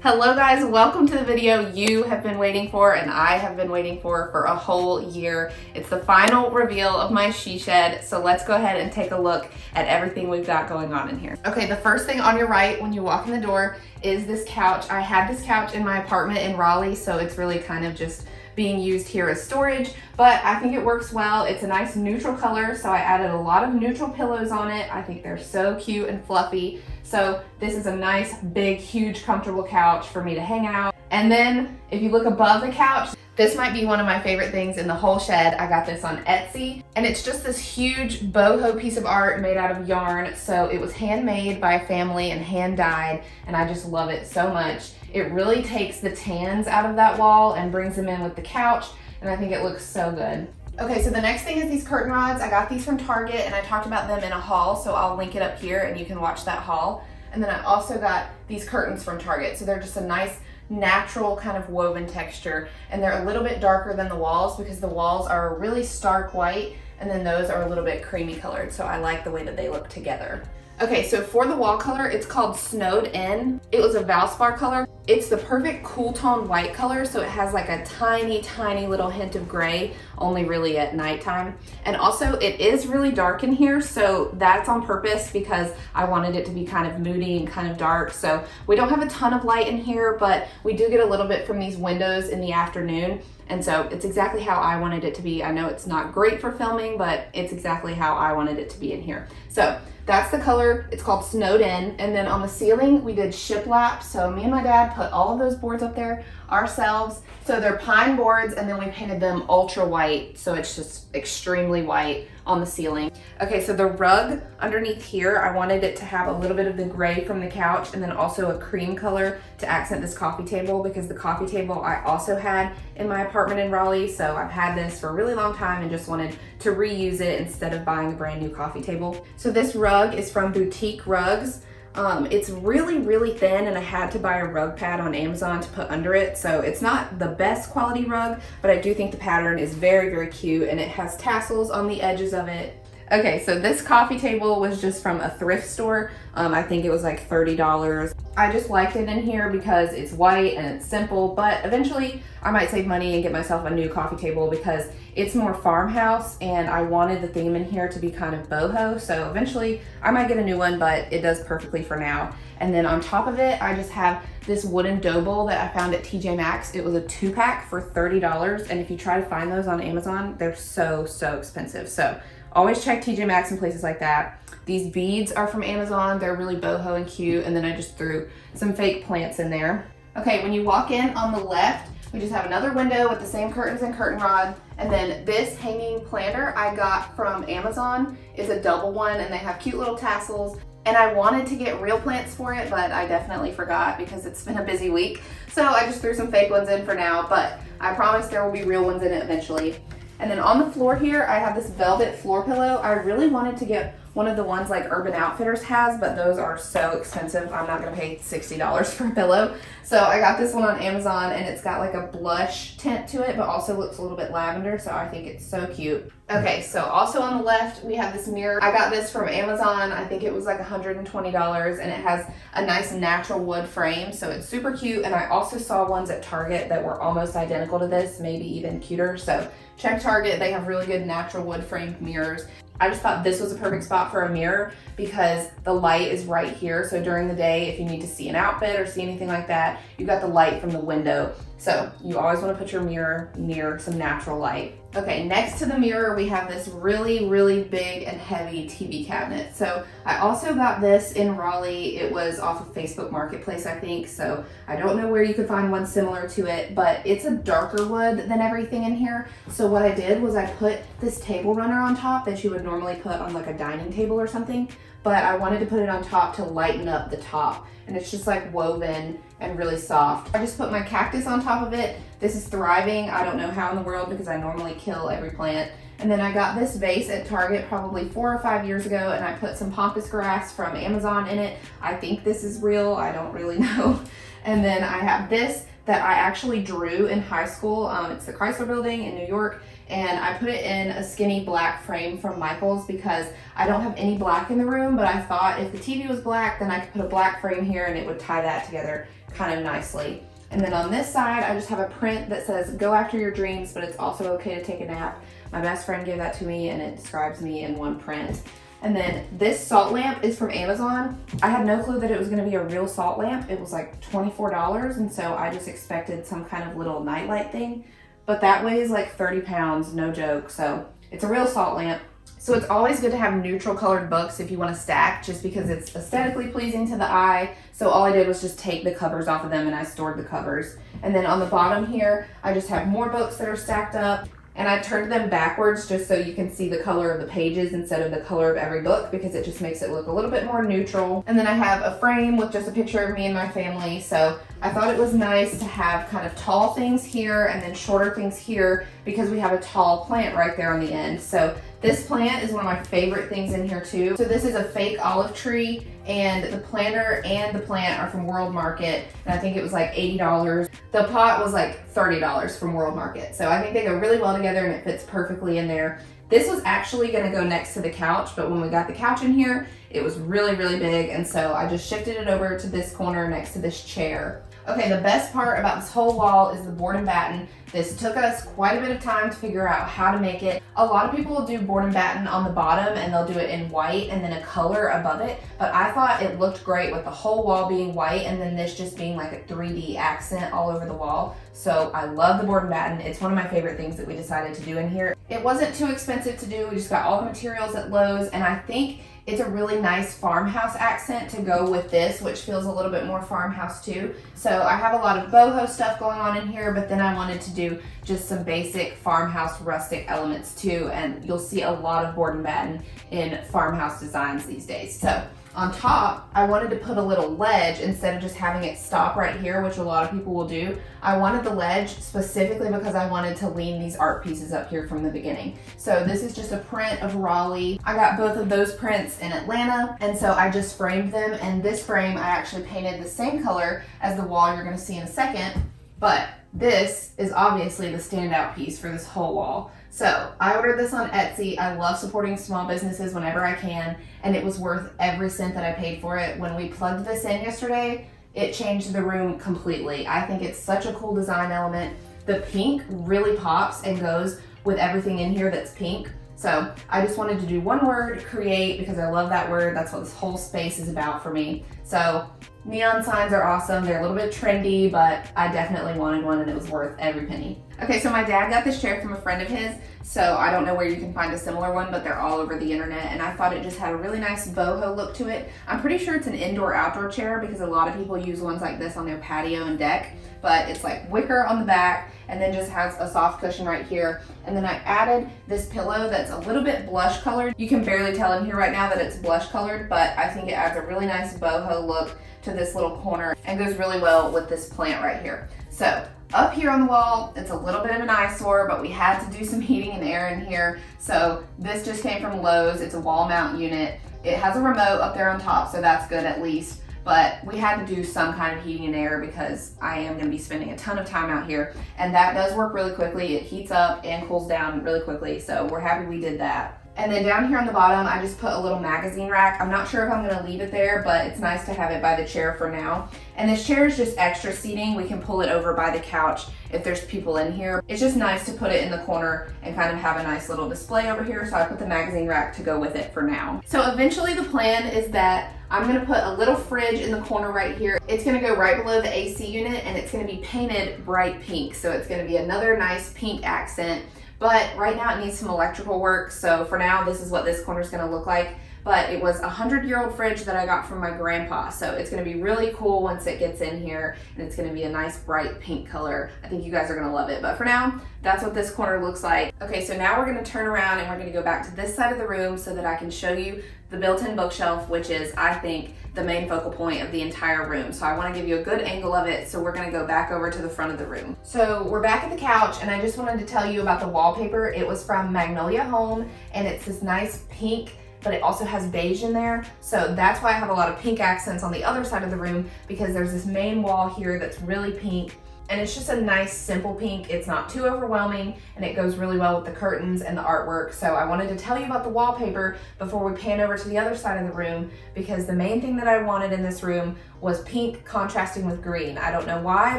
Hello guys, welcome to the video you have been waiting for and I have been waiting for a whole year. It's the final reveal of my she shed, so let's go ahead and take a look at everything we've got going on in here. Okay, the first thing on your right when you walk in the door is this couch. I had this couch in my apartment in Raleigh, so it's really kind of just being used here as storage, but I think it works well. It's a nice neutral color, so I added a lot of neutral pillows on it. I think they're so cute and fluffy. So this is a nice, big, huge, comfortable couch for me to hang out. And then if you look above the couch, this might be one of my favorite things in the whole shed. I got this on Etsy, and it's just this huge boho piece of art made out of yarn. So it was handmade by a family and hand dyed, and I just love it so much. It really takes the tans out of that wall and brings them in with the couch, and I think it looks so good. Okay, so the next thing is these curtain rods. I got these from Target and I talked about them in a haul, so I'll link it up here and you can watch that haul. And then I also got these curtains from Target. So they're just a nice natural kind of woven texture, and they're a little bit darker than the walls because the walls are really stark white and then those are a little bit creamy colored. So I like the way that they look together. Okay, so for the wall color, it's called Snowed In. It was a Valspar color. It's the perfect cool tone white color, so it has like a tiny, tiny little hint of gray, only really at nighttime. And also it is really dark in here, so that's on purpose because I wanted it to be kind of moody and kind of dark. So we don't have a ton of light in here, but we do get a little bit from these windows in the afternoon. And so it's exactly how I wanted it to be. I know it's not great for filming, but it's exactly how I wanted it to be in here. So that's the color. It's called Snowed In. And then on the ceiling, we did shiplap. So me and my dad put all of those boards up there ourselves. So they're pine boards, and then we painted them ultra white. So it's just extremely white on the ceiling. Okay, so the rug underneath here, I wanted it to have a little bit of the gray from the couch and then also a cream color to accent this coffee table, because the coffee table I also had in my apartment in Raleigh. So I've had this for a really long time and just wanted to reuse it instead of buying a brand new coffee table. So this rug is from Boutique Rugs. It's really, really thin, and I had to buy a rug pad on Amazon to put under it. So it's not the best quality rug, but I do think the pattern is very, very cute, and it has tassels on the edges of it. Okay, so this coffee table was just from a thrift store. I think it was like $30. I just liked it in here because it's white and it's simple, but eventually I might save money and get myself a new coffee table because it's more farmhouse, and I wanted the theme in here to be kind of boho. So eventually I might get a new one, but it does perfectly for now. And then on top of it, I just have this wooden dough bowl that I found at TJ Maxx. It was a 2-pack for $30. And if you try to find those on Amazon, they're so, so expensive. So always check TJ Maxx and places like that. These beads are from Amazon. They're really boho and cute. And then I just threw some fake plants in there. Okay, when you walk in on the left, we just have another window with the same curtains and curtain rod. And then this hanging planter I got from Amazon is a double one, and they have cute little tassels. And I wanted to get real plants for it, but I definitely forgot because it's been a busy week. So I just threw some fake ones in for now, but I promise there will be real ones in it eventually. And then on the floor here, I have this velvet floor pillow. I really wanted to get one of the ones like Urban Outfitters has, but those are so expensive. I'm not gonna pay $60 for a pillow. So I got this one on Amazon, and it's got like a blush tint to it, but also looks a little bit lavender, so I think it's so cute. Okay, so also on the left, we have this mirror. I got this from Amazon. I think it was like $120, and it has a nice natural wood frame, so it's super cute. And I also saw ones at Target that were almost identical to this, maybe even cuter. So check Target, they have really good natural wood framed mirrors. I just thought this was a perfect spot for a mirror because the light is right here. So during the day, if you need to see an outfit or see anything like that, you got the light from the window. So you always want to put your mirror near some natural light. Okay, next to the mirror, we have this really, really big and heavy TV cabinet. So I also got this in Raleigh. It was off of Facebook Marketplace, I think. So I don't know where you could find one similar to it, but it's a darker wood than everything in here. So what I did was I put this table runner on top that you would normally put on like a dining table or something, but I wanted to put it on top to lighten up the top. And it's just like woven and really soft. I just put my cactus on top of it. This is thriving. I don't know how in the world because I normally kill every plant. And then I got this vase at Target probably 4 or 5 years ago, and I put some pampas grass from Amazon in it. I think this is real. I don't really know. And then I have this that I actually drew in high school. It's the Chrysler Building in New York, and I put it in a skinny black frame from Michael's because I don't have any black in the room, but I thought if the TV was black, then I could put a black frame here and it would tie that together kind of nicely. And then on this side, I just have a print that says, go after your dreams, but it's also okay to take a nap. My best friend gave that to me and it describes me in one print. And then this salt lamp is from Amazon. I had no clue that it was gonna be a real salt lamp. It was like $24, and so I just expected some kind of little nightlight thing. But that weighs like 30 pounds, no joke. So it's a real salt lamp. So it's always good to have neutral colored books if you want to stack, just because it's aesthetically pleasing to the eye. So all I did was just take the covers off of them and I stored the covers. And then on the bottom here, I just have more books that are stacked up. And I turned them backwards just so you can see the color of the pages instead of the color of every book, because it just makes it look a little bit more neutral. And then I have a frame with just a picture of me and my family. So I thought it was nice to have kind of tall things here and then shorter things here, because we have a tall plant right there on the end. So this plant is one of my favorite things in here too. So this is a fake olive tree, and the planter and the plant are from World Market, and I think it was like $80. The pot was like $30 from World Market. So I think they go really well together and it fits perfectly in there. This was actually gonna go next to the couch, but when we got the couch in here, it was really, really big, and so I just shifted it over to this corner next to this chair. Okay, the best part about this whole wall is the Board and Batten. This took us quite a bit of time to figure out how to make it. A lot of people will do Board and Batten on the bottom and they'll do it in white and then a color above it, but I thought it looked great with the whole wall being white and then this just being like a 3D accent all over the wall. So I love the Board and Batten. It's one of my favorite things that we decided to do in here. It wasn't too expensive to do. We just got all the materials at Lowe's, and I think it's a really nice farmhouse accent to go with this, which feels a little bit more farmhouse too. So I have a lot of boho stuff going on in here, but then I wanted to do just some basic farmhouse rustic elements too, and you'll see a lot of Board and Batten in farmhouse designs these days. So on top, I wanted to put a little ledge instead of just having it stop right here, which a lot of people will do. I wanted the ledge specifically because I wanted to lean these art pieces up here from the beginning. So this is just a print of Raleigh. I got both of those prints in Atlanta, and so I just framed them, and this frame I actually painted the same color as the wall you're gonna see in a second, but this is obviously the standout piece for this whole wall. So I ordered this on Etsy. I love supporting small businesses whenever I can, and it was worth every cent that I paid for it. When we plugged this in yesterday, it changed the room completely. I think it's such a cool design element. The pink really pops and goes with everything in here that's pink. So I just wanted to do one word, create, because I love that word. That's what this whole space is about for me. So neon signs are awesome. They're a little bit trendy, but I definitely wanted one and it was worth every penny. Okay, so my dad got this chair from a friend of his, so I don't know where you can find a similar one, but they're all over the internet, and I thought it just had a really nice boho look to it. I'm pretty sure it's an indoor-outdoor chair because a lot of people use ones like this on their patio and deck, but it's like wicker on the back and then just has a soft cushion right here. And then I added this pillow that's a little bit blush colored. You can barely tell in here right now that it's blush colored, but I think it adds a really nice boho look to this little corner and goes really well with this plant right here. So up here on the wall, it's a little bit of an eyesore, but we had to do some heating and air in here. So this just came from Lowe's. It's a wall mount unit. It has a remote up there on top, so that's good at least. But we had to do some kind of heating and air because I am going to be spending a ton of time out here. And that does work really quickly. It heats up and cools down really quickly. So we're happy we did that. And then down here on the bottom, I just put a little magazine rack. I'm not sure if I'm gonna leave it there, but it's nice to have it by the chair for now. And this chair is just extra seating. We can pull it over by the couch if there's people in here. It's just nice to put it in the corner and kind of have a nice little display over here. So I put the magazine rack to go with it for now. So eventually the plan is that I'm gonna put a little fridge in the corner right here. It's gonna go right below the AC unit and it's gonna be painted bright pink. So it's gonna be another nice pink accent. But right now it needs some electrical work, so for now this is what this corner is going to look like. But it was a 100-year-old fridge that I got from my grandpa, so it's going to be really cool once it gets in here, and it's going to be a nice bright pink color. I think you guys are going to love it, but for now, that's what this corner looks like. Okay, so now we're going to turn around and we're going to go back to this side of the room so that I can show you the built-in bookshelf, which is, I think, the main focal point of the entire room. So I want to give you a good angle of it, so we're going to go back over to the front of the room. So we're back at the couch, and I just wanted to tell you about the wallpaper. It was from Magnolia Home, and it's this nice pink, but it also has beige in there. So that's why I have a lot of pink accents on the other side of the room, because there's this main wall here that's really pink. And it's just a nice simple pink. It's not too overwhelming and it goes really well with the curtains and the artwork. So I wanted to tell you about the wallpaper before we pan over to the other side of the room, because the main thing that I wanted in this room was pink contrasting with green. I don't know why,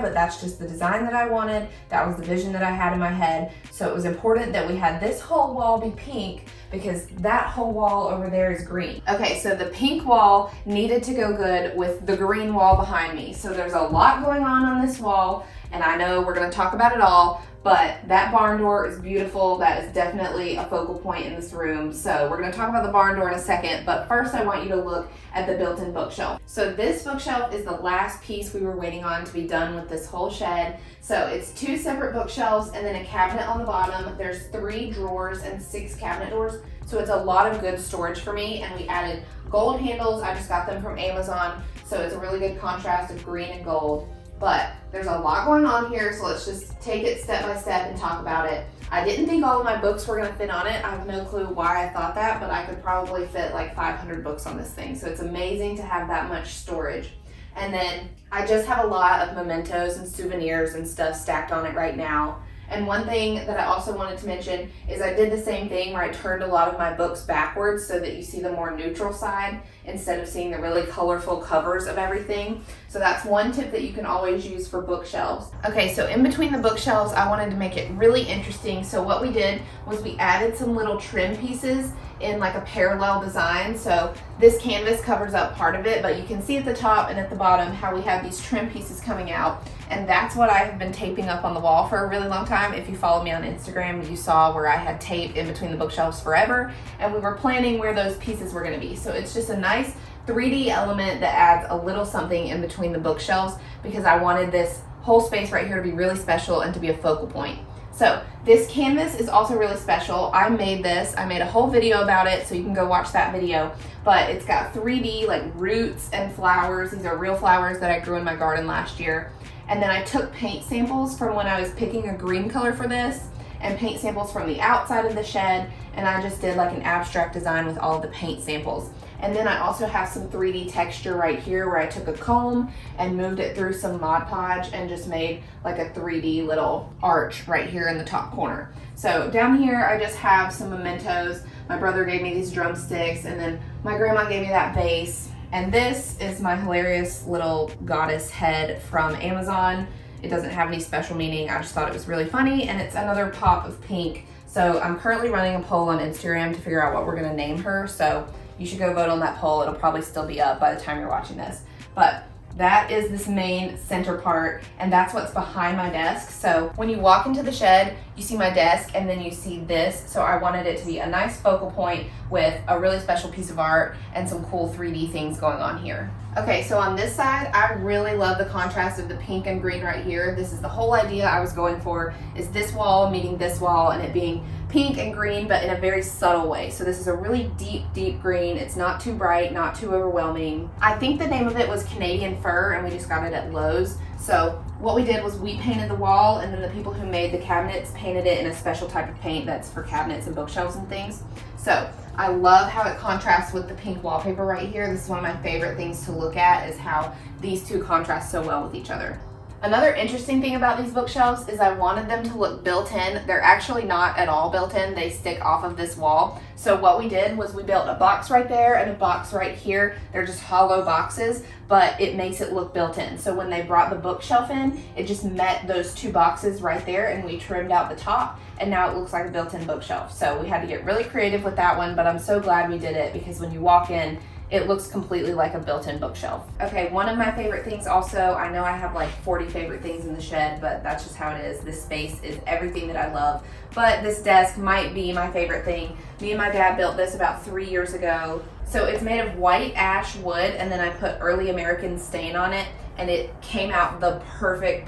but that's just the design that I wanted. That was the vision that I had in my head. So it was important that we had this whole wall be pink, because that whole wall over there is green. Okay, so the pink wall needed to go good with the green wall behind me. So there's a lot going on this wall, and I know we're gonna talk about it all, but that barn door is beautiful. That is definitely a focal point in this room. So we're gonna talk about the barn door in a second, but first I want you to look at the built-in bookshelf. So this bookshelf is the last piece we were waiting on to be done with this whole shed. So it's 2 separate bookshelves and then a cabinet on the bottom. There's 3 drawers and 6 cabinet doors. So it's a lot of good storage for me, and we added gold handles. I just got them from Amazon. So it's a really good contrast of green and gold. But there's a lot going on here, so let's just take it step by step and talk about it. I didn't think all of my books were gonna fit on it. I have no clue why I thought that, but I could probably fit like 500 books on this thing. So it's amazing to have that much storage. And then I just have a lot of mementos and souvenirs and stuff stacked on it right now. And one thing that I also wanted to mention is I did the same thing where I turned a lot of my books backwards so that you see the more neutral side instead of seeing the really colorful covers of everything. So that's one tip that you can always use for bookshelves. Okay, so in between the bookshelves, I wanted to make it really interesting. So what we did was we added some little trim pieces in like a parallel design. So this canvas covers up part of it, but you can see at the top and at the bottom how we have these trim pieces coming out. And that's what I have been taping up on the wall for a really long time. If you follow me on Instagram, you saw where I had tape in between the bookshelves forever, and we were planning where those pieces were gonna be. So it's just a nice 3D element that adds a little something in between the bookshelves, because I wanted this whole space right here to be really special and to be a focal point. So this canvas is also really special. I made this. I made a whole video about it, so you can go watch that video. But it's got 3D like roots and flowers. These are real flowers that I grew in my garden last year. And then I took paint samples from when I was picking a green color for this, and paint samples from the outside of the shed, and I just did like an abstract design with all of the paint samples. And then I also have some 3D texture right here where I took a comb and moved it through some Mod Podge and just made like a 3D little arch right here in the top corner. So down here I just have some mementos. My brother gave me these drumsticks, and then my grandma gave me that vase. And this is my hilarious little goddess head from Amazon. It doesn't have any special meaning. I just thought it was really funny, and it's another pop of pink. So I'm currently running a poll on Instagram to figure out what we're gonna name her. So you should go vote on that poll. It'll probably still be up by the time you're watching this. But that is this main center part, and that's what's behind my desk. So when you walk into the shed, you see my desk, and then you see this. So I wanted it to be a nice focal point with a really special piece of art and some cool 3D things going on here. Okay, so on this side, I really love the contrast of the pink and green right here. This is the whole idea I was going for, is this wall meeting this wall, and it being pink and green, but in a very subtle way. So this is a really deep, deep green. It's not too bright, not too overwhelming. I think the name of it was Canadian Fur, and we just got it at Lowe's. So what we did was we painted the wall, and then the people who made the cabinets painted it in a special type of paint that's for cabinets and bookshelves and things. So I love how it contrasts with the pink wallpaper right here. This is one of my favorite things to look at, is how these two contrast so well with each other. Another interesting thing about these bookshelves is I wanted them to look built in. They're actually not at all built in. They stick off of this wall. So what we did was we built a box right there and a box right here. They're just hollow boxes, but it makes it look built in. So when they brought the bookshelf in, it just met those 2 boxes right there, and we trimmed out the top, and now it looks like a built-in bookshelf. So we had to get really creative with that one, but I'm so glad we did it, because when you walk in, it looks completely like a built-in bookshelf. Okay, one of my favorite things also, I know I have like 40 favorite things in the shed, but that's just how it is. This space is everything that I love. But this desk might be my favorite thing. Me and my dad built this about 3 years ago. So it's made of white ash wood, and then I put early American stain on it, and it came out the perfect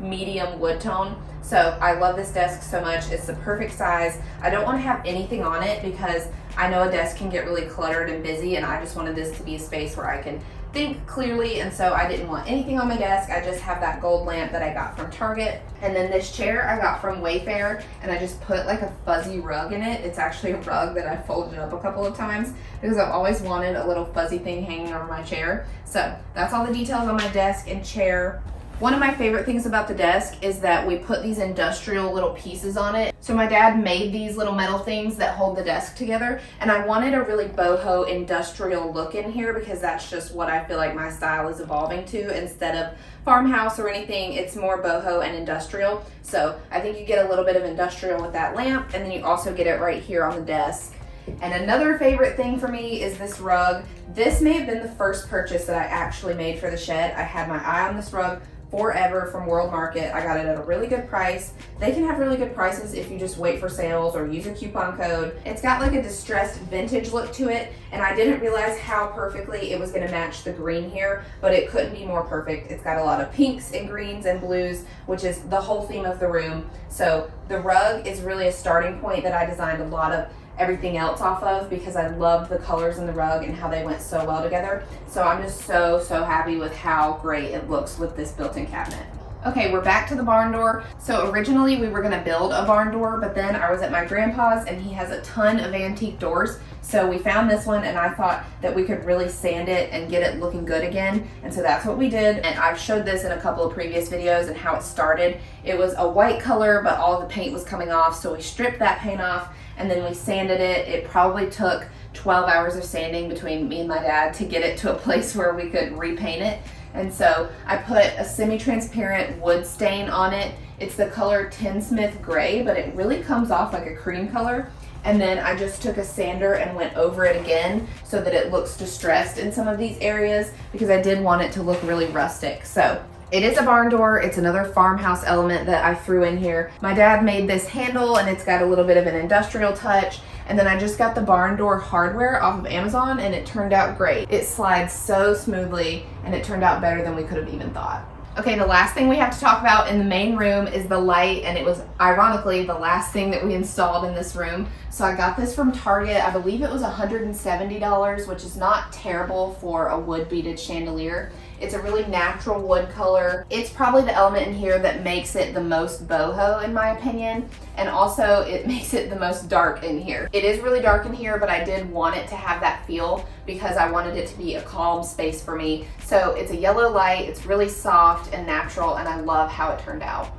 medium wood tone. So I love this desk so much. It's the perfect size. I don't want to have anything on it because I know a desk can get really cluttered and busy, and I just wanted this to be a space where I can think clearly, and so I didn't want anything on my desk. I just have that gold lamp that I got from Target. And then this chair I got from Wayfair, and I just put like a fuzzy rug in it. It's actually a rug that I folded up a couple of times because I've always wanted a little fuzzy thing hanging over my chair. So that's all the details on my desk and chair. One of my favorite things about the desk is that we put these industrial little pieces on it. So my dad made these little metal things that hold the desk together, and I wanted a really boho industrial look in here because that's just what I feel like my style is evolving to. Instead of farmhouse or anything, it's more boho and industrial. So I think you get a little bit of industrial with that lamp, and then you also get it right here on the desk. And another favorite thing for me is this rug. This may have been the first purchase that I actually made for the shed. I had my eye on this rug forever from World Market. I got it at a really good price. They can have really good prices if you just wait for sales or use a coupon code. It's got like a distressed vintage look to it, and I didn't realize how perfectly it was gonna match the green here, but it couldn't be more perfect. It's got a lot of pinks and greens and blues, which is the whole theme of the room. So the rug is really a starting point that I designed a lot of everything else off of because I love the colors in the rug and how they went so well together. So I'm just so happy with how great it looks with this built-in cabinet. Okay, we're back to the barn door. So originally we were gonna build a barn door, but then I was at my grandpa's and he has a ton of antique doors. So we found this one and I thought that we could really sand it and get it looking good again. And so that's what we did. And I've showed this in a couple of previous videos and how it started. It was a white color, but all the paint was coming off. So we stripped that paint off and then we sanded it. It probably took 12 hours of sanding between me and my dad to get it to a place where we could repaint it. And so I put a semi-transparent wood stain on it. It's the color Tinsmith Gray, but it really comes off like a cream color. And then I just took a sander and went over it again so that it looks distressed in some of these areas because I did want it to look really rustic. So it is a barn door. It's another farmhouse element that I threw in here. My dad made this handle and it's got a little bit of an industrial touch. And then I just got the barn door hardware off of Amazon and it turned out great. It slides so smoothly and it turned out better than we could have even thought. Okay, the last thing we have to talk about in the main room is the light, and it was ironically the last thing that we installed in this room. So I got this from Target. I believe it was $170, which is not terrible for a wood beaded chandelier. It's a really natural wood color. It's probably the element in here that makes it the most boho in my opinion, and also it makes it the most dark in here. It is really dark in here, but I did want it to have that feel because I wanted it to be a calm space for me. So it's a yellow light, it's really soft and natural, and I love how it turned out.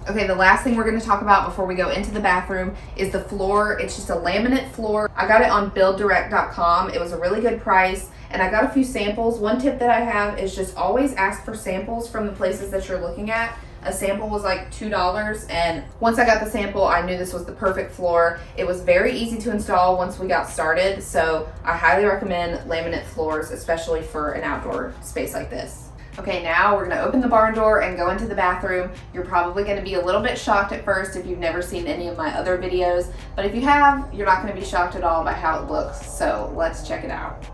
Okay, the last thing we're going to talk about before we go into the bathroom is the floor. It's just a laminate floor. I got it on builddirect.com. It was a really good price, and I got a few samples. One tip that I have is just always ask for samples from the places that you're looking at. A sample was like $2, and once I got the sample, I knew this was the perfect floor. It was very easy to install once we got started, so I highly recommend laminate floors, especially for an outdoor space like this. Okay, now we're gonna open the barn door and go into the bathroom. You're probably gonna be a little bit shocked at first if you've never seen any of my other videos, but if you have, you're not gonna be shocked at all by how it looks, so let's check it out.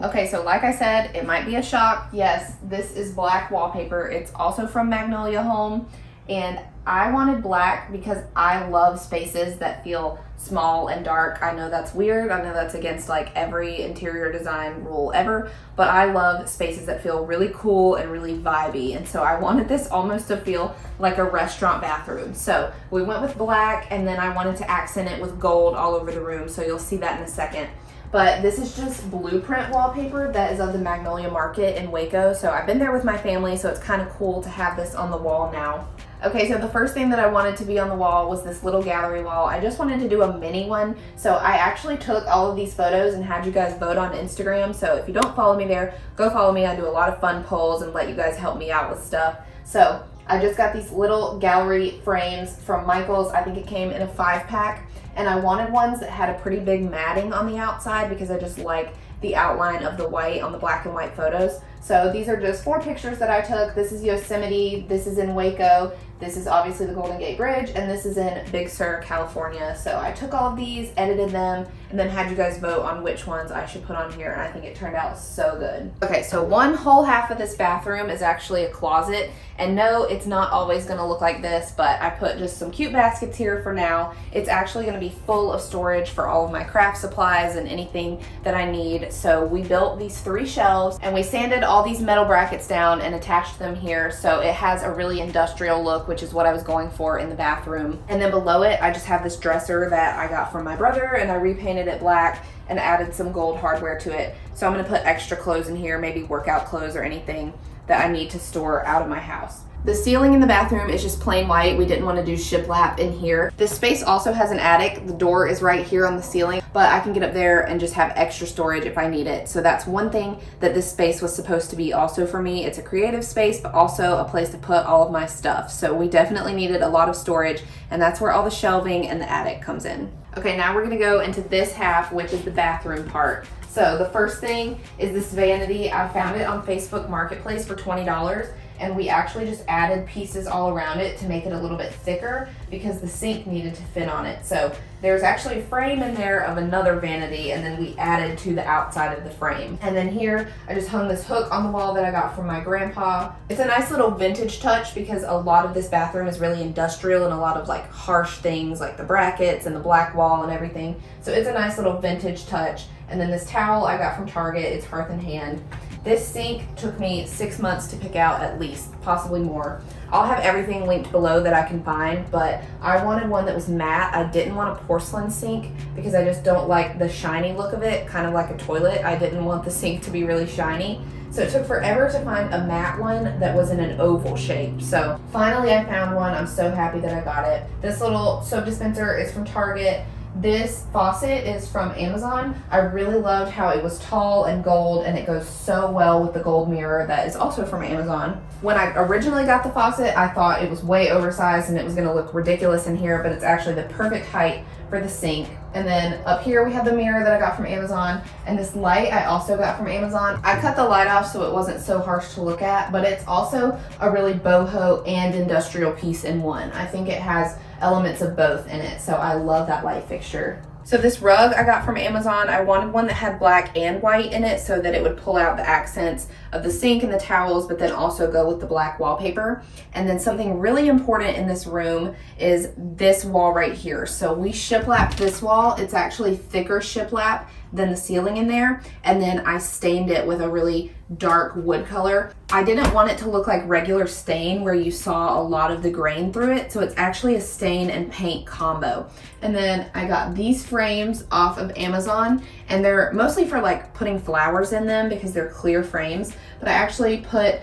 Okay, so like I said, it might be a shock. Yes, this is black wallpaper. It's also from Magnolia Home, and I wanted black because I love spaces that feel small and dark. I know that's weird. I know that's against like every interior design rule ever, but I love spaces that feel really cool and really vibey. And so I wanted this almost to feel like a restaurant bathroom. So we went with black, and then I wanted to accent it with gold all over the room. So you'll see that in a second. But this is just blueprint wallpaper that is of the Magnolia Market in Waco. So I've been there with my family, so it's kind of cool to have this on the wall now. Okay, so the first thing that I wanted to be on the wall was this little gallery wall. I just wanted to do a mini one. So I actually took all of these photos and had you guys vote on Instagram. So if you don't follow me there, go follow me. I do a lot of fun polls and let you guys help me out with stuff. So I just got these little gallery frames from Michael's. I think it came in a 5-pack. And I wanted ones that had a pretty big matting on the outside because I just like the outline of the white on the black and white photos. So these are just 4 pictures that I took. This is Yosemite, this is in Waco, this is obviously the Golden Gate Bridge, and this is in Big Sur, California. So I took all of these, edited them, and then had you guys vote on which ones I should put on here, and I think it turned out so good. Okay, so one whole half of this bathroom is actually a closet, and no, it's not always gonna look like this, but I put just some cute baskets here for now. It's actually gonna be full of storage for all of my craft supplies and anything that I need. So we built these 3 shelves, and we sanded all these metal brackets down and attached them here, so it has a really industrial look, which is what I was going for in the bathroom. And then below it, I just have this dresser that I got from my brother, and I repainted it black and added some gold hardware to it. So I'm gonna put extra clothes in here, maybe workout clothes or anything that I need to store out of my house. The ceiling in the bathroom is just plain white. We didn't want to do shiplap in here. This space also has an attic. The door is right here on the ceiling, but I can get up there and just have extra storage if I need it. So that's one thing that this space was supposed to be also for me. It's a creative space, but also a place to put all of my stuff. So we definitely needed a lot of storage, and that's where all the shelving and the attic comes in. Okay, now we're gonna go into this half, which is the bathroom part. So the first thing is this vanity. I found it on Facebook Marketplace for $20. And we actually just added pieces all around it to make it a little bit thicker because the sink needed to fit on it. So there's actually a frame in there of another vanity, and then we added to the outside of the frame. And then here, I just hung this hook on the wall that I got from my grandpa. It's a nice little vintage touch because a lot of this bathroom is really industrial and a lot of like harsh things like the brackets and the black wall and everything. So it's a nice little vintage touch. And then this towel I got from Target, it's Hearth and Hand. This sink took me 6 months to pick out at least, possibly more. I'll have everything linked below that I can find, but I wanted one that was matte. I didn't want a porcelain sink because I just don't like the shiny look of it, kind of like a toilet. I didn't want the sink to be really shiny. So it took forever to find a matte one that was in an oval shape. So finally I found one. I'm so happy that I got it. This little soap dispenser is from Target. This faucet is from Amazon. I really loved how it was tall and gold, and it goes so well with the gold mirror that is also from Amazon. When I originally got the faucet, I thought it was way oversized and it was gonna look ridiculous in here, but it's actually the perfect height for the sink. And then up here we have the mirror that I got from Amazon, and this light I also got from Amazon. I cut the light off so it wasn't so harsh to look at, but it's also a really boho and industrial piece in one. I think it has elements of both in it, so I love that light fixture. So this rug I got from Amazon. I wanted one that had black and white in it so that it would pull out the accents of the sink and the towels, but then also go with the black wallpaper. And then something really important in this room is this wall right here. So we shiplapped this wall. It's actually thicker shiplap than the ceiling in there. And then I stained it with a really dark wood color. I didn't want it to look like regular stain where you saw a lot of the grain through it. So it's actually a stain and paint combo. And then I got these frames off of Amazon, and they're mostly for like putting flowers in them because they're clear frames. But I actually put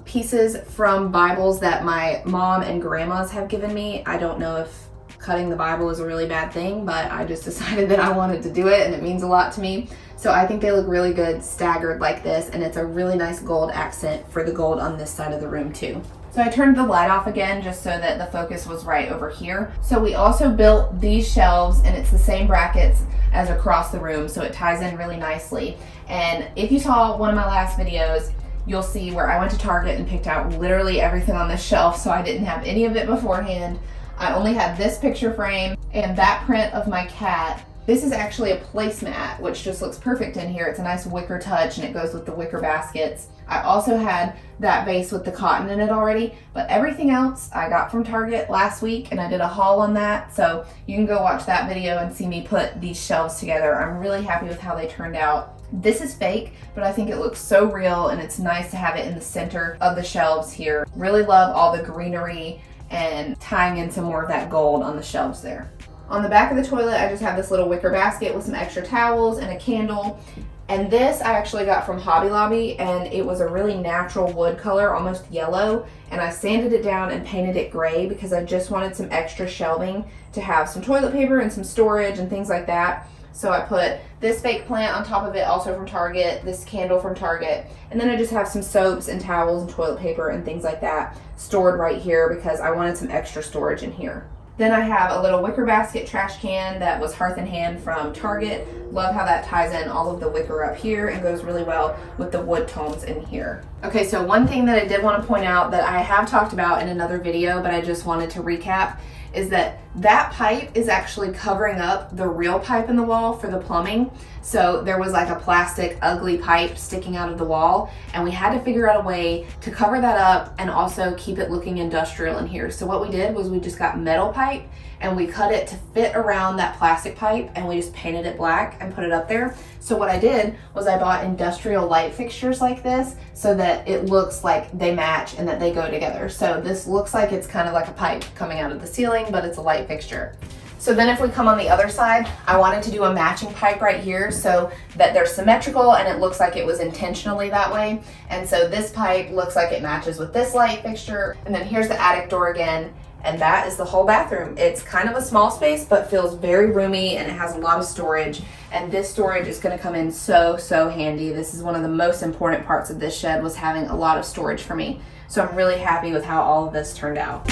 pieces from Bibles that my mom and grandmas have given me. I don't know if cutting the Bible is a really bad thing, but I just decided that I wanted to do it, and it means a lot to me. So I think they look really good staggered like this, and it's a really nice gold accent for the gold on this side of the room too. So I turned the light off again just so that the focus was right over here. So we also built these shelves, and it's the same brackets as across the room, so it ties in really nicely. And if you saw one of my last videos, you'll see where I went to Target and picked out literally everything on this shelf, so I didn't have any of it beforehand. I only had this picture frame and that print of my cat. This is actually a placemat, which just looks perfect in here. It's a nice wicker touch, and it goes with the wicker baskets. I also had that vase with the cotton in it already, but everything else I got from Target last week, and I did a haul on that. So you can go watch that video and see me put these shelves together. I'm really happy with how they turned out. This is fake, but I think it looks so real, and it's nice to have it in the center of the shelves here. Really love all the greenery and tying in some more of that gold on the shelves there. On the back of the toilet, I just have this little wicker basket with some extra towels and a candle. And this I actually got from Hobby Lobby, and it was a really natural wood color, almost yellow. And I sanded it down and painted it gray because I just wanted some extra shelving to have some toilet paper and some storage and things like that. So I put this fake plant on top of it, also from Target, this candle from Target, and then I just have some soaps and towels and toilet paper and things like that stored right here because I wanted some extra storage in here. Then I have a little wicker basket trash can that was Hearth and Hand from Target. Love how that ties in all of the wicker up here and goes really well with the wood tones in here. Okay, so one thing that I did want to point out that I have talked about in another video, but I just wanted to recap, is that pipe is actually covering up the real pipe in the wall for the plumbing. So there was like a plastic ugly pipe sticking out of the wall, and we had to figure out a way to cover that up and also keep it looking industrial in here. So what we did was we just got metal pipe and we cut it to fit around that plastic pipe, and we just painted it black and put it up there. So what I did was I bought industrial light fixtures like this so that it looks like they match and that they go together. So this looks like it's kind of like a pipe coming out of the ceiling, but it's a light fixture. So then if we come on the other side, I wanted to do a matching pipe right here so that they're symmetrical and it looks like it was intentionally that way. And so this pipe looks like it matches with this light fixture. And then here's the attic door again. And that is the whole bathroom. It's kind of a small space, but feels very roomy, and it has a lot of storage. And this storage is gonna come in so handy. This is one of the most important parts of this shed, was having a lot of storage for me. So I'm really happy with how all of this turned out.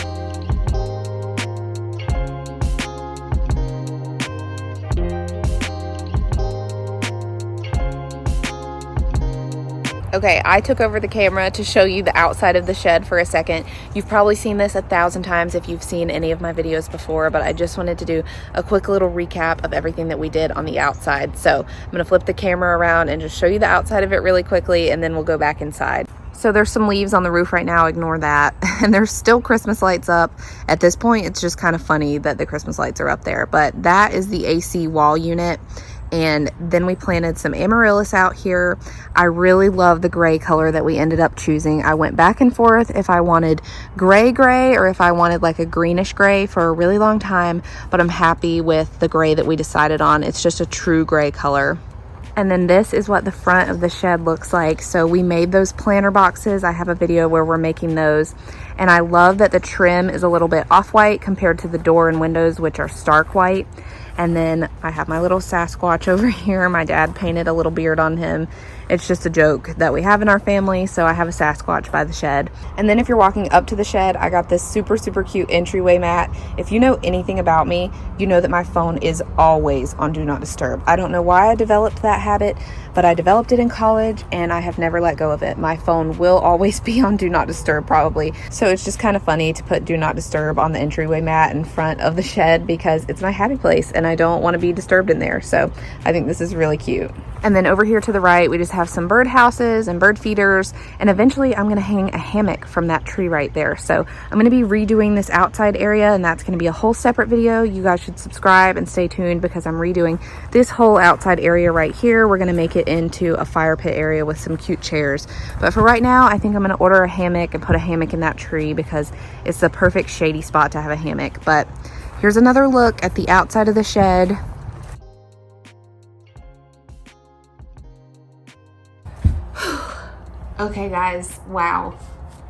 Okay, I took over the camera to show you the outside of the shed for a second. You've probably seen this 1,000 times if you've seen any of my videos before, but I just wanted to do a quick little recap of everything that we did on the outside. So I'm gonna flip the camera around and just show you the outside of it really quickly, and then we'll go back inside. So there's some leaves on the roof right now, ignore that. And there's still Christmas lights up. At this point, it's just kind of funny that the Christmas lights are up there, but that is the AC wall unit. And then we planted some amaryllis out here. I really love the gray color that we ended up choosing. I went back and forth if I wanted gray or if I wanted like a greenish gray for a really long time, but I'm happy with the gray that we decided on. It's just a true gray color. And then this is what the front of the shed looks like. So we made those planter boxes. I have a video where we're making those. And I love that the trim is a little bit off-white compared to the door and windows, which are stark white. And then I have my little Sasquatch over here. My dad painted a little beard on him. It's just a joke that we have in our family, so I have a Sasquatch by the shed. And then if you're walking up to the shed, I got this super cute entryway mat. If you know anything about me, you know that my phone is always on Do Not Disturb. I don't know why I developed that habit, but I developed it in college and I have never let go of it. My phone will always be on Do Not Disturb probably. So it's just kind of funny to put Do Not Disturb on the entryway mat in front of the shed because it's my happy place and I don't want to be disturbed in there. So I think this is really cute. And then over here to the right, we just have some bird houses and bird feeders. And eventually I'm gonna hang a hammock from that tree right there. So I'm gonna be redoing this outside area, and that's gonna be a whole separate video. You guys should subscribe and stay tuned because I'm redoing this whole outside area right here. We're gonna make it into a fire pit area with some cute chairs. But for right now, I think I'm gonna order a hammock and put a hammock in that tree because it's the perfect shady spot to have a hammock. But here's another look at the outside of the shed. Okay guys, wow.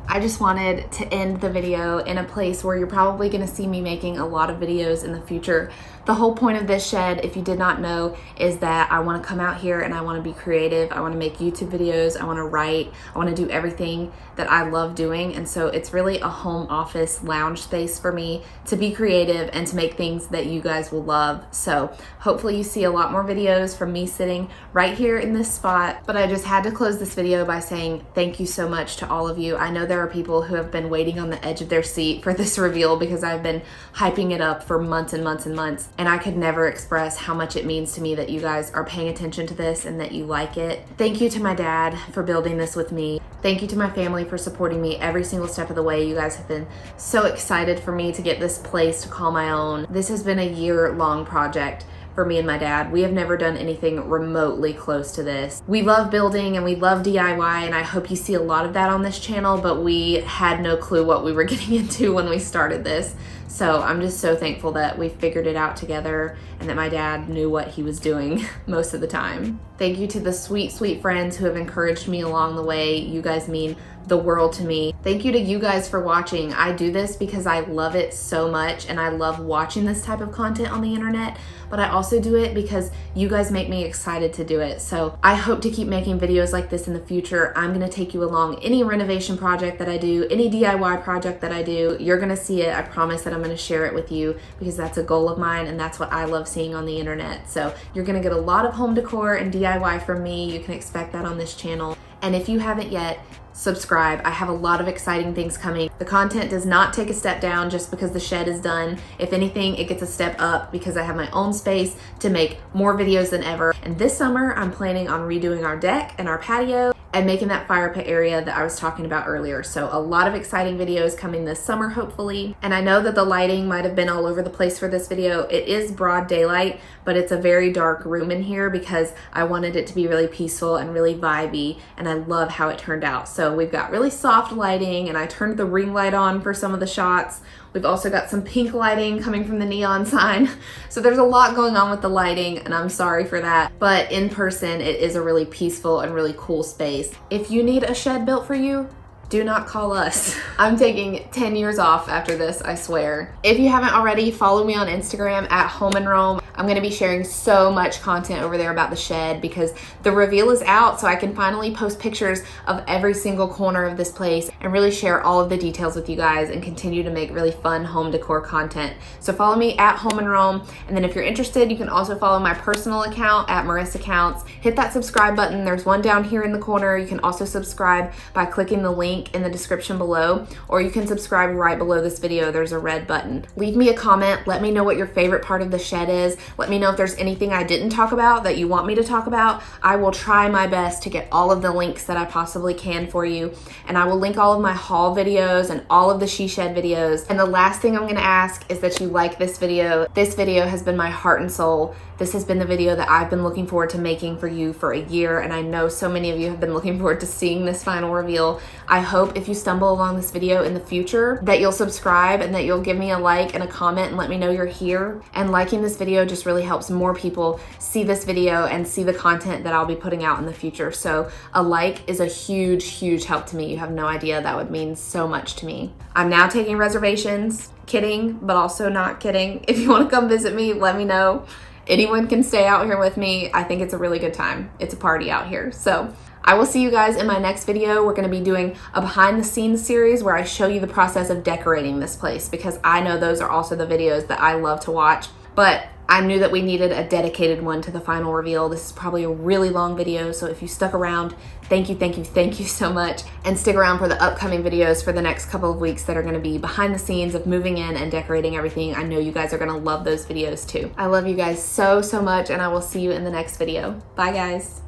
I just wanted to end the video in a place where you're probably gonna see me making a lot of videos in the future. The whole point of this shed, if you did not know, is that I wanna come out here and I wanna be creative. I wanna make YouTube videos, I wanna write, I wanna do everything that I love doing. And so it's really a home office lounge space for me to be creative and to make things that you guys will love. So hopefully you see a lot more videos from me sitting right here in this spot. But I just had to close this video by saying thank you so much to all of you. I know there are people who have been waiting on the edge of their seat for this reveal because I've been hyping it up for months and months and months. And I could never express how much it means to me that you guys are paying attention to this and that you like it. Thank you to my dad for building this with me. Thank you to my family for supporting me every single step of the way. You guys have been so excited for me to get this place to call my own. This has been a year-long project for me and my dad. We have never done anything remotely close to this. We love building and we love DIY, and I hope you see a lot of that on this channel, but we had no clue what we were getting into when we started this. So I'm just so thankful that we figured it out together and that my dad knew what he was doing most of the time. Thank you to the sweet, sweet friends who have encouraged me along the way. You guys mean the world to me. Thank you to you guys for watching. I do this because I love it so much and I love watching this type of content on the internet, but I also do it because you guys make me excited to do it. So I hope to keep making videos like this in the future. I'm gonna take you along any renovation project that I do, any DIY project that I do. You're gonna see it. I promise that I'm gonna share it with you because that's a goal of mine and that's what I love seeing on the internet. So you're gonna get a lot of home decor and DIY from me. You can expect that on this channel. And if you haven't yet, subscribe. I have a lot of exciting things coming. The content does not take a step down just because the shed is done. If anything, it gets a step up because I have my own space to make more videos than ever. And this summer, I'm planning on redoing our deck and our patio and making that fire pit area that I was talking about earlier. So a lot of exciting videos coming this summer, hopefully. And I know that the lighting might have been all over the place for this video. It is broad daylight, but it's a very dark room in here because I wanted it to be really peaceful and really vibey, and I love how it turned out. So we've got really soft lighting, and I turned the ring light on for some of the shots. We've also got some pink lighting coming from the neon sign. So there's a lot going on with the lighting, and I'm sorry for that. But in person, it is a really peaceful and really cool space. If you need a shed built for you, do not call us. I'm taking 10 years off after this, I swear. If you haven't already, follow me on Instagram at Home and Rome. I'm gonna be sharing so much content over there about the shed because the reveal is out, so I can finally post pictures of every single corner of this place and really share all of the details with you guys and continue to make really fun home decor content. So follow me at Home and Rome, and then if you're interested, you can also follow my personal account at Marissa Counts. Hit that subscribe button. There's one down here in the corner. You can also subscribe by clicking the link in the description below, or you can subscribe right below this video. There's a red button. Leave me a comment. Let me know what your favorite part of the shed is. Let me know if there's anything I didn't talk about that you want me to talk about. I will try my best to get all of the links that I possibly can for you, and I will link all of my haul videos and all of the she shed videos. And the last thing I'm gonna ask is that you like this video. This video has been my heart and soul. This has been the video that I've been looking forward to making for you for a year, and I know so many of you have been looking forward to seeing this final reveal. I hope if you stumble along this video in the future that you'll subscribe and that you'll give me a like and a comment and let me know you're here. And liking this video just really helps more people see this video and see the content that I'll be putting out in the future. So a like is a huge, huge help to me. You have no idea. That would mean so much to me. I'm now taking reservations. Kidding, but also not kidding. If you want to come visit me, let me know. Anyone can stay out here with me. I think it's a really good time. It's a party out here. So I will see you guys in my next video. We're going to be doing a behind the scenes series where I show you the process of decorating this place because I know those are also the videos that I love to watch. But I knew that we needed a dedicated one to the final reveal. This is probably a really long video, so if you stuck around, thank you so much. And stick around for the upcoming videos for the next couple of weeks that are gonna be behind the scenes of moving in and decorating everything. I know you guys are gonna love those videos too. I love you guys so, so much, and I will see you in the next video. Bye guys.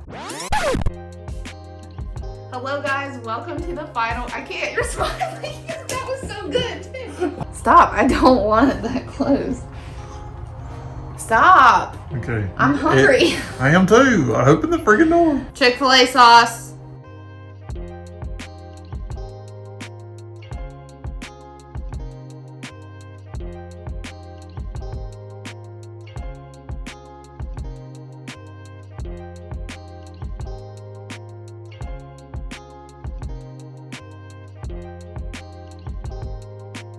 Hello guys, welcome to the final, I can't, you're smiling. That was so good too. Stop, I don't want it that close. Stop. Okay. I'm hungry. I am too. I open the freaking door. Chick-fil-A sauce.